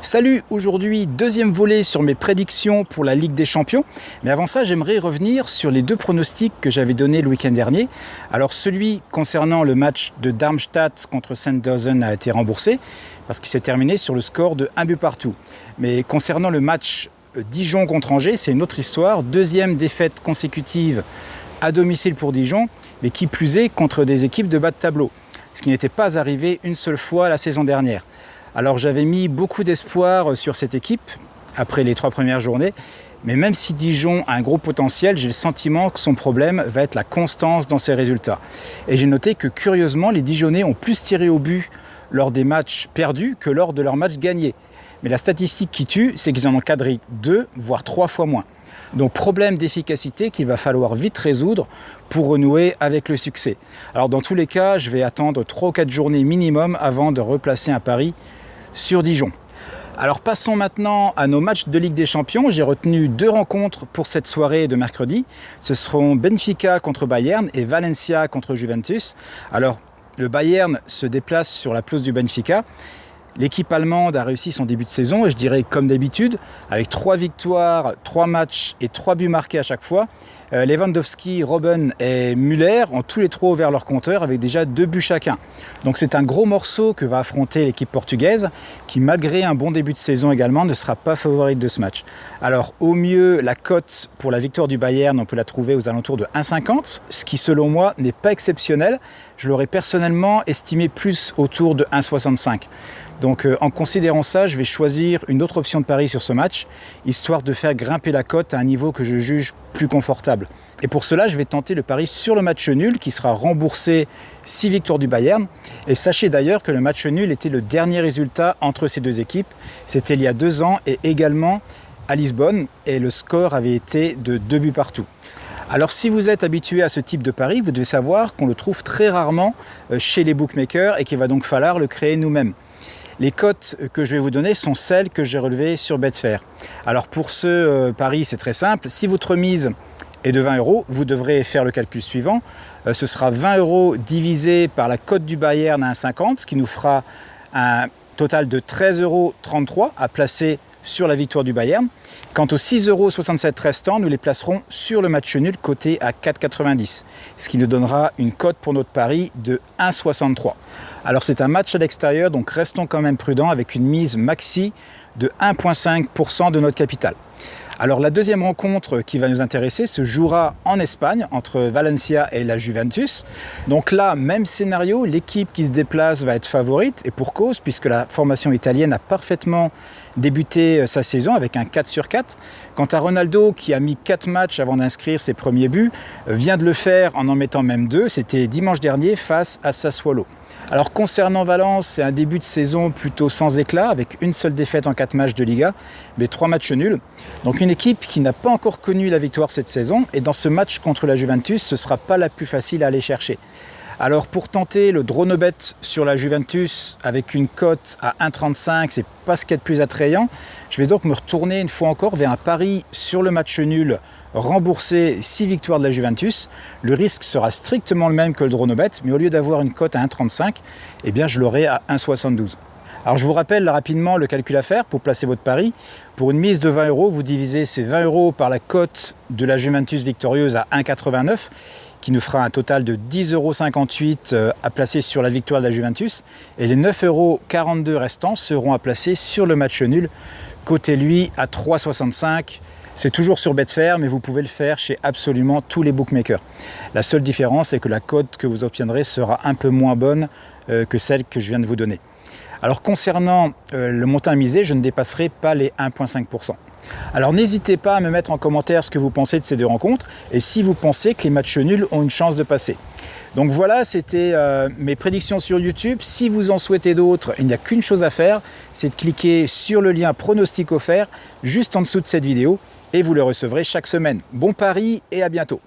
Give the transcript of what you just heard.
Salut, aujourd'hui deuxième volet sur mes prédictions pour la Ligue des Champions. Mais avant ça, j'aimerais revenir sur les deux pronostics que j'avais donnés le week-end dernier. Alors celui concernant le match de Darmstadt contre Sandhausen a été remboursé parce qu'il s'est terminé sur le score de 1 but partout. Mais concernant le match Dijon contre Angers, c'est une autre histoire. Deuxième défaite consécutive à domicile pour Dijon, mais qui plus est contre des équipes de bas de tableau. Ce qui n'était pas arrivé une seule fois la saison dernière. Alors j'avais mis beaucoup d'espoir sur cette équipe après les 3 premières journées, mais même si Dijon a un gros potentiel, j'ai le sentiment que son problème va être la constance dans ses résultats. Et j'ai noté que curieusement, les Dijonnais ont plus tiré au but lors des matchs perdus que lors de leurs matchs gagnés. Mais la statistique qui tue, c'est qu'ils en ont cadré 2, voire 3 fois moins. Donc problème d'efficacité qu'il va falloir vite résoudre pour renouer avec le succès. Alors dans tous les cas, je vais attendre 3 ou 4 journées minimum avant de replacer un pari sur Dijon. Alors passons maintenant à nos matchs de Ligue des Champions. J'ai retenu 2 rencontres pour cette soirée de mercredi. Ce seront Benfica contre Bayern et Valencia contre Juventus. Alors le Bayern se déplace sur la pelouse du Benfica. L'équipe allemande a réussi son début de saison, et je dirais comme d'habitude, avec 3 victoires, 3 matchs et 3 buts marqués à chaque fois. Lewandowski, Robben et Müller ont tous les 3 ouvert leur compteur avec déjà 2 buts chacun. Donc c'est un gros morceau que va affronter l'équipe portugaise qui, malgré un bon début de saison également, ne sera pas favorite de ce match. Alors au mieux, la cote pour la victoire du Bayern, on peut la trouver aux alentours de 1,50, ce qui selon moi n'est pas exceptionnel. Je l'aurais personnellement estimé plus autour de 1,65. Donc en considérant ça, je vais choisir une autre option de pari sur ce match, histoire de faire grimper la cote à un niveau que je juge plus confortable. Et pour cela, je vais tenter le pari sur le match nul qui sera remboursé 6 victoires du Bayern. Et sachez d'ailleurs que le match nul était le dernier résultat entre ces deux équipes. C'était il y a 2 ans et également à Lisbonne et le score avait été de 2 buts partout. Alors si vous êtes habitué à ce type de pari, vous devez savoir qu'on le trouve très rarement chez les bookmakers et qu'il va donc falloir le créer nous-mêmes. Les cotes que je vais vous donner sont celles que j'ai relevées sur Betfair. Alors pour ce pari, c'est très simple. Si votre mise est de 20 €, vous devrez faire le calcul suivant. Ce sera 20 € divisé par la cote du Bayern à 1,50, ce qui nous fera un total de 13,33 € à placer sur la victoire du Bayern. Quant aux 6,67 € restants, nous les placerons sur le match nul coté à 4,90, ce qui nous donnera une cote pour notre pari de 1,63. Alors c'est un match à l'extérieur, donc restons quand même prudents avec une mise maxi de 1,5% de notre capital. Alors la deuxième rencontre qui va nous intéresser se jouera en Espagne entre Valencia et la Juventus. Donc là, même scénario, l'équipe qui se déplace va être favorite et pour cause puisque la formation italienne a parfaitement débuté sa saison avec un 4 sur 4. Quant à Ronaldo qui a mis 4 matchs avant d'inscrire ses premiers buts, vient de le faire en mettant même 2, c'était dimanche dernier face à Sassuolo. Alors concernant Valence, c'est un début de saison plutôt sans éclat, avec une seule défaite en 4 matchs de Liga, mais 3 matchs nuls. Donc une équipe qui n'a pas encore connu la victoire cette saison, et dans ce match contre la Juventus, ce ne sera pas la plus facile à aller chercher. Alors pour tenter le dronobet sur la Juventus avec une cote à 1,35, c'est pas ce qu'il y a de plus attrayant. Je vais donc me retourner une fois encore vers un pari sur le match nul, rembourser 6 victoires de la Juventus. Le risque sera strictement le même que le dronobet, mais au lieu d'avoir une cote à 1,35, eh bien je l'aurai à 1,72. Alors je vous rappelle rapidement le calcul à faire pour placer votre pari. Pour une mise de 20 €, vous divisez ces 20 € par la cote de la Juventus victorieuse à 1,89, qui nous fera un total de 10,58 € à placer sur la victoire de la Juventus. Et les 9,42 € restants seront à placer sur le match nul, coté lui à 3,65 €. C'est toujours sur Betfair, mais vous pouvez le faire chez absolument tous les bookmakers. La seule différence, c'est que la cote que vous obtiendrez sera un peu moins bonne que celle que je viens de vous donner. Alors concernant le montant à miser, je ne dépasserai pas les 1,5%. Alors n'hésitez pas à me mettre en commentaire ce que vous pensez de ces 2 rencontres et si vous pensez que les matchs nuls ont une chance de passer. Donc voilà, c'était mes prédictions sur YouTube. Si vous en souhaitez d'autres, il n'y a qu'une chose à faire, c'est de cliquer sur le lien pronostic offert juste en dessous de cette vidéo et vous le recevrez chaque semaine. Bon pari et à bientôt.